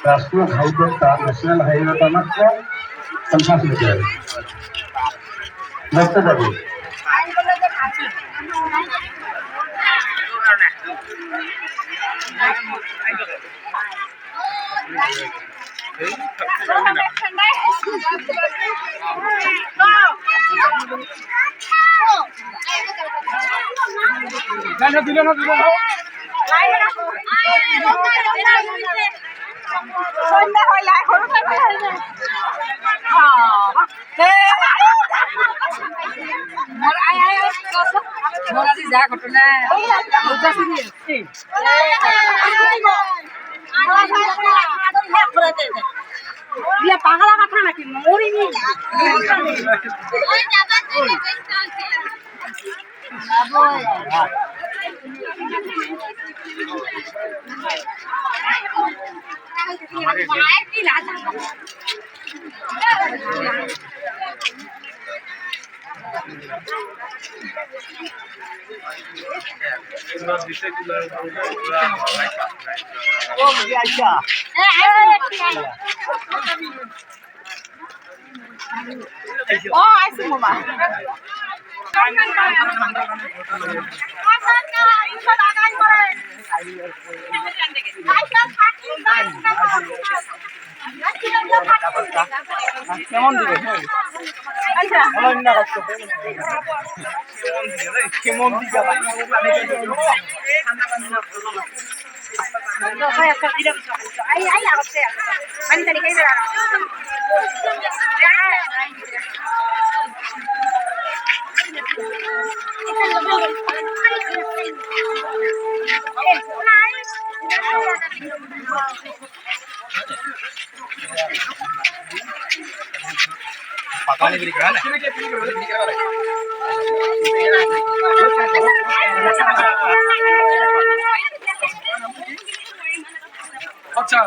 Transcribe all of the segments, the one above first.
राष्ट्रीय हाईवे का national highway का मात्र 50 मीटर लगते जाबे পাগলা কথা নাকি মরিনি কেমন দিবে কেমন দিবে अच्छा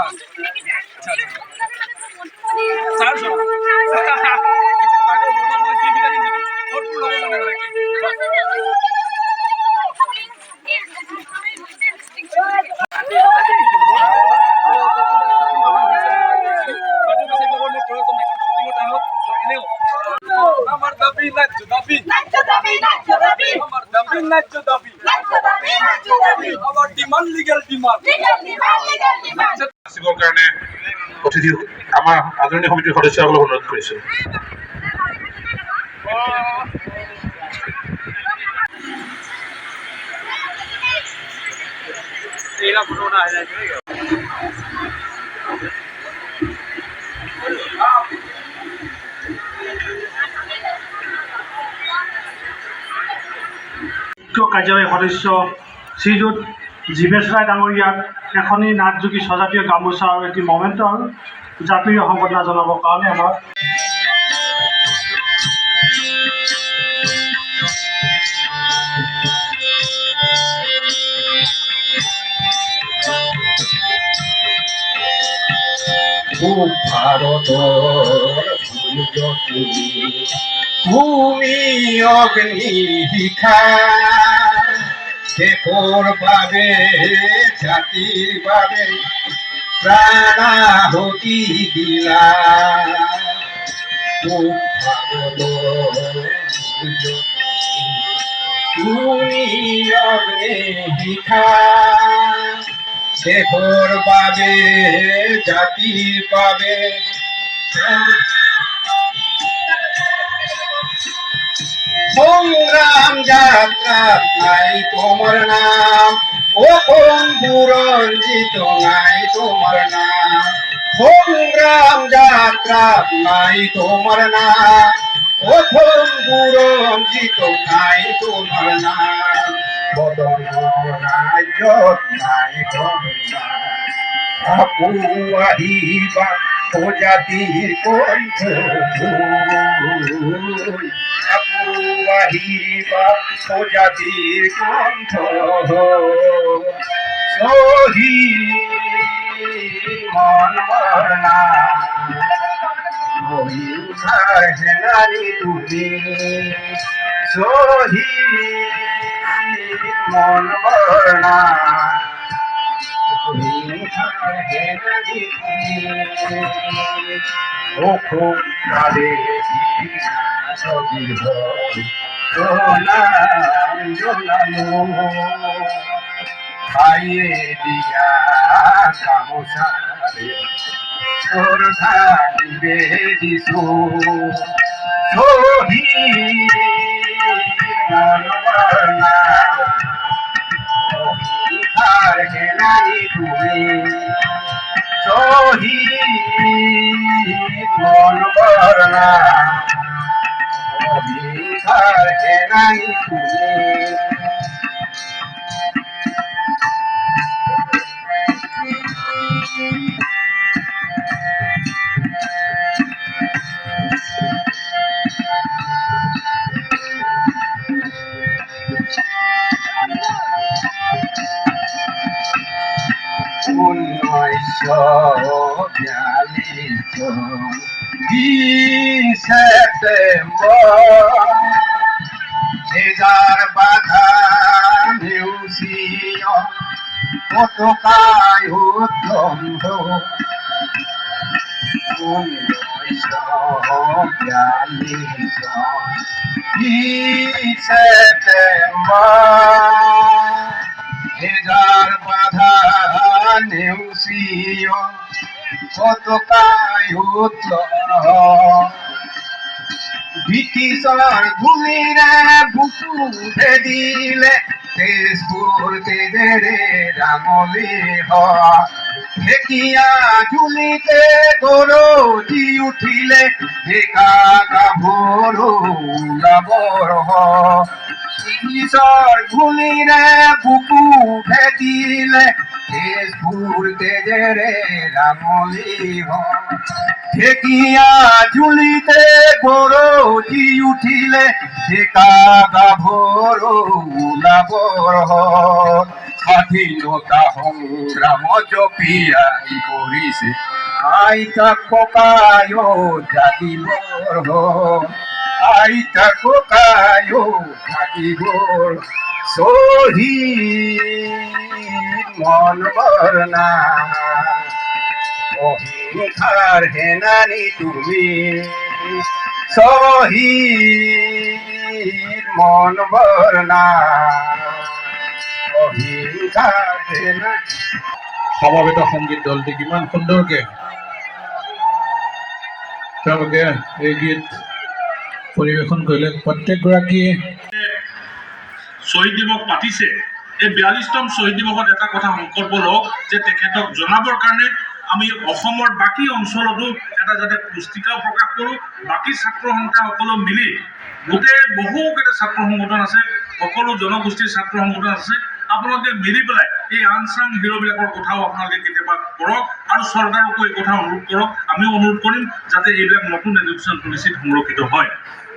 অতিথি আমাৰ আদৰণীয় সমিতিৰ সদস্যসকলক অনুৰোধ কৰিছো। কাৰ্যালয়ৰ সদস্য শ্ৰীযুত জীৱেশ ৰায় ডাঙৰীয়াক এখনি নাটযোগী স্বজাতীয় গামোচা আৰু এটি মমেণ্টৰ জাতীয় সম্বৰ্ধনা জনাবৰ কাৰণে আমাৰ ভূমি অগ্নি শিখা দেশৰ বাবে জাতিৰ বাবে প্ৰাণাহুতি দিলা ভূমি অগ্নি শিখা দেশৰ বাবে জাতিৰ বাবে সংগ্রাম যাত্রা নাই তোমার নাম অসম বুরঞ্জিত নাই তোমার নাম সংগ্রাম যাত্রা নাই তোমার নাম অসম বুরঞ্জিত নাই তোমার নাম বদন রাজ্যত নাই তোমার নাম আপু আহিবা প্রজাতির কণ্ঠ আপু আহিবা প্রজাতির কণ্ঠ সহি মন মরনা অহিংসার সেনানি তুমি সহি মন মরনা কালে খাইয়ে দিয়া গামোসারে শ্রদ্ধা নিবেদিছো সহি মনবর্ণা অহিংসার সেনানি তুমি সহি মনবর্ণা অহিংসার সেনানি তুমি সেপ্টেম্বর এজার বাধা নেউসিয় পতাকায় উদ্যম্ভ 1942 সেপ্টেম্বর এজার বাধা নেউসিয় পতাকায় উদ্যম্ভ ব্রিটিশর গুলিরে বুকু দিলে তেজপুর তেজেরে রাঙলি ঢেকিয়া ঝুলিতে গরজি উঠিলে ঢেকা গাভরু গাবর ব্রিটিশর গুলিরে বুকু দিলে তেজপুর তেজেরে রাঙলি ঠেকিয়া ঝুলিতে গরজি উঠিলে ঢেকা গাভর উলাবর স্বাধীনতা সংগ্রাম জপিয়াই কৰিছে আইতা ককায় জাগিবৰ আইতা ককায় জাগিবৰ শহীদ মন বৰনা অহিংসার হেনানি তুমি শহীদ মন বরনা অহিংসার হেনানি সমবেত সংগীত দলটি কিমান সুন্দৰকে তেওঁলোকে এই গীত পৰিৱেশন কৰিলে প্ৰত্যেকগৰাকীয়ে শহীদ দিৱস পাতিছে এই 42তম শহীদ দিৱসত এটা কথা সংকল্প লওক যে তেখেতক জনাবৰ কাৰণে আমি অসমৰ বাকী অঞ্চলতো এটা যাতে পুস্তিকা প্ৰকাশ কৰোঁ বাকী ছাত্ৰ সন্থাসকলো মিলি গোটেই বহুকেইটা ছাত্ৰ সংগঠন আছে সকলো জনগোষ্ঠীৰ ছাত্ৰ সংগঠন আছে আপোনালোকে মিলি পেলাই এই আনচাং হিৰোবিলাকৰ কথাও আপোনালোকে কেতিয়াবা কৰক আৰু চৰকাৰকো এই কথা অনুৰোধ কৰক আমিও অনুৰোধ কৰিম যাতে এইবিলাক নতুন এডুকেশ্যন পলিচিত সংৰক্ষিত হয়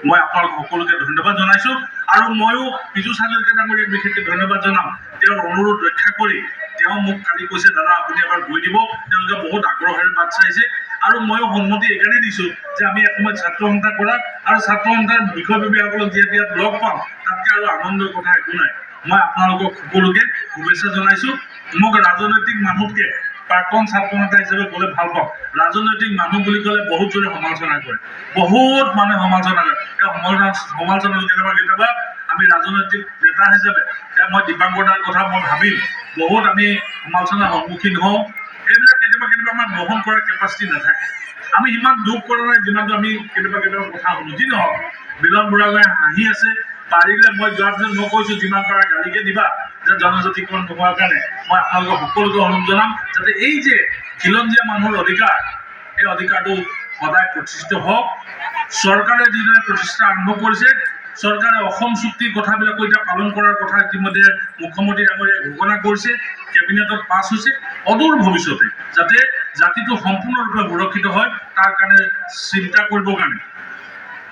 মই আপোনালোক সকলোকে ধন্যবাদ জনাইছোঁ আৰু ময়ো পীযুষ হাজৰিকা ডাঙৰীয়াক বিশেষকৈ ধন্যবাদ জনাম তেওঁৰ অনুৰোধ ৰক্ষা কৰি তেওঁ মোক কালি কৈছে দাদা আপুনি এবাৰ গৈ দিব তেওঁলোকে বহুত আগ্ৰহেৰে বাট চাইছে আৰু ময়ো সন্মতি এইকাৰণেই দিছোঁ যে আমি এসময়ত ছাত্ৰ সন্থা কৰা আৰু ছাত্ৰ সন্থাৰ বিষয়ববীয়াসকলক যিহেতু ইয়াত লগ পাম তাতকৈ আৰু আনন্দৰ কথা একো নাই মই আপোনালোকক সকলোকে শুভেচ্ছা জনাইছোঁ মোক ৰাজনৈতিক মানুহতকৈ প্ৰাক্তন ছাত্ৰ নেতা হিচাপে ক'লে ভাল পাওঁ ৰাজনৈতিক মানুহ বুলি ক'লে বহুত জনে সমালোচনা কৰে বহুত মানুহে সমালোচনা কৰে সমালোচনা কেতিয়াবা আমি ৰাজনৈতিক নেতা হিচাপে মই দীপাংকৰ দাৰ কথা মই ভাবিম বহুত আমি সমালোচনাৰ সন্মুখীন হওঁ এইবিলাক কেতিয়াবা আমাৰ গ্ৰহণ কৰাৰ কেপাচিটি নাথাকে আমি সিমান দুখ কৰা নাই যিমানটো আমি কেতিয়াবা কথা শুনো যি নহওক বিলন বুঢ়াগোহাঁই হাঁহি আছে পাৰিলে মই যোৱাৰ পিছত মই কৈছোঁ যিমান পাৰা গালিকে দিবা যে জনজাতিকৰণ নোহোৱাৰ কাৰণে মই আপোনালোকক সকলোকে অনুৰোধ জনাম যাতে এই যে খিলঞ্জীয়া মানুহৰ অধিকাৰ এই অধিকাৰটো সদায় প্ৰতিষ্ঠিত হওক চৰকাৰে যিদৰে প্ৰচেষ্টা আৰম্ভ কৰিছে চৰকাৰে অসম চুক্তিৰ কথাবিলাক এতিয়া পালন কৰাৰ কথা ইতিমধ্যে মুখ্যমন্ত্ৰী ডাঙৰীয়াই ঘোষণা কৰিছে, কেবিনেটত পাছ হৈছে। অদূৰ ভৱিষ্যতে যাতে জাতিটো সম্পূৰ্ণৰূপে সুৰক্ষিত হয় তাৰ কাৰণে চিন্তা কৰিবৰ কাৰণে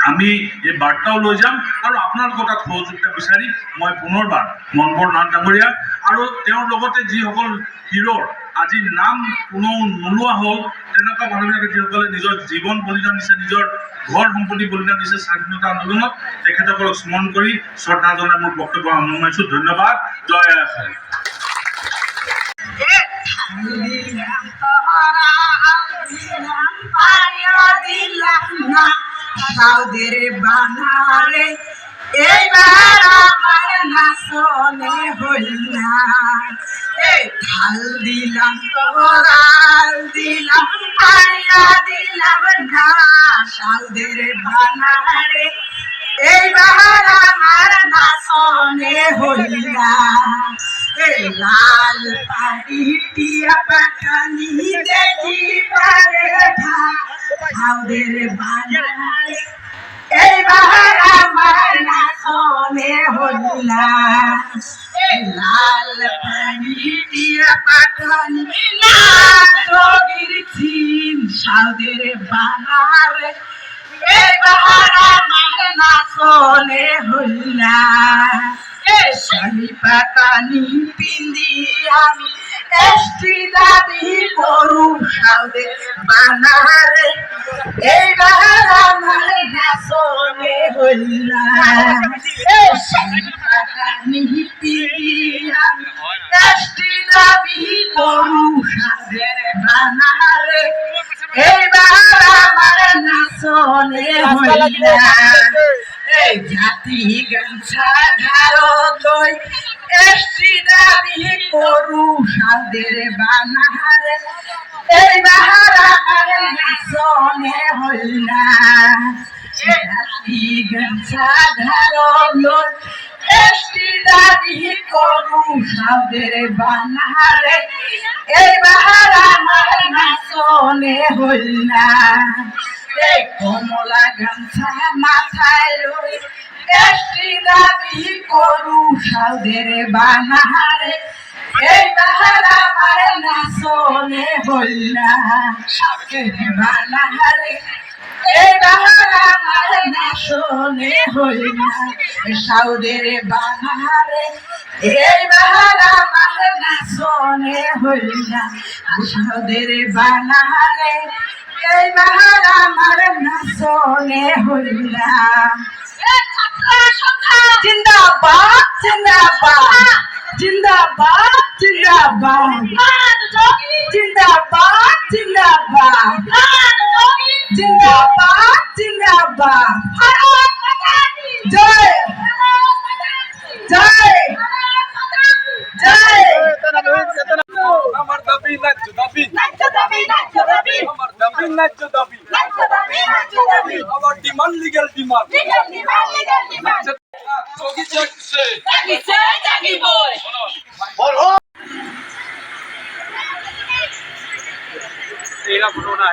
আমি এই বাৰ্তাও লৈ যাম আৰু আপোনালোকৰ তাত সহযোগিতা বিচাৰি মই পুনৰবাৰ মনবৰ নাথ ডাঙৰীয়া আৰু তেওঁৰ লগতে যিসকল হিৰোৰ আজি নাম কোনো নোলোৱা হ'ল তেনেকুৱা মানুহবিলাকে যিসকলে নিজৰ জীৱন বলিদান দিছে, নিজৰ ঘৰ সম্পত্তি বলিদান দিছে স্বাধীনতা আন্দোলনত, তেখেতসকলক স্মৰণ কৰি শ্ৰদ্ধা জনাই মোৰ বক্তব্য সামৰিছোঁ। ধন্যবাদ। জয় অসম। সাউদের বানারে এইবার আমার নাচনে হইলা ঢাল দিলাম তোরাল দিলাম পাইয়া দিলাম না সাউদের বানারে এইবার আমার নাচনে হইলা লাল পাড়ি টিয়া পাখানি দেখি পারে সাউদের বানারে এইবার আমার নাচনে হইলা লাল পানি দিয়া পাঠানি নাগির চিন সাউদের বানারে এইবার আমার নাচনে হইলা শালি পাকানি পিন্দি আমি এসটি দাবি করু সাউদের বানারে এইবার আমার নাচনে হইলা শালি পাকানি পিন্দি আমি এসটি দাবি করু সাউদের বানারে এইবার আমার নাচনে হইলা জাতি গামছা ঘাড়ো দই এসটি দাবি করু সাউদের বানারে এইবার আমার নাচনে হইলা জাতি গামছা ঘাড়ো দই এসটি দাবি করু সাউদের বানারে এইবার আমার নাচনে হইলা কমলা গামছা মাথায় লই এসটি দাবি করু সাউদের বানারে এইবার আমার নাচনে হইলা সাউদের বানারে এইবার আমার নাচনে হইলা সাউদের বানারে এইবার আমার নাচনে হইলা সাউদের বানারে এইবার আমার নাচনে হইলা জিন্দাবাদ জিন্দাবাদ জিন্দাবাদ জিন্দাবাদ জিন্দাবাদ জিন্দাবাদ জিন্দাবাদ জিন্দাবাদ জয় জয় জয় আমার দাবি ন্যায্য দাবি ন্যায্য দাবি ন্যায্য দাবি আমার দাবি ন্যায্য দাবি ন্যায্য দাবি ন্যায্য দাবি আমার demand legal demand legal demand legal demand যোগী জাগছে জাগিছে জাগিবই এইটা ফটো না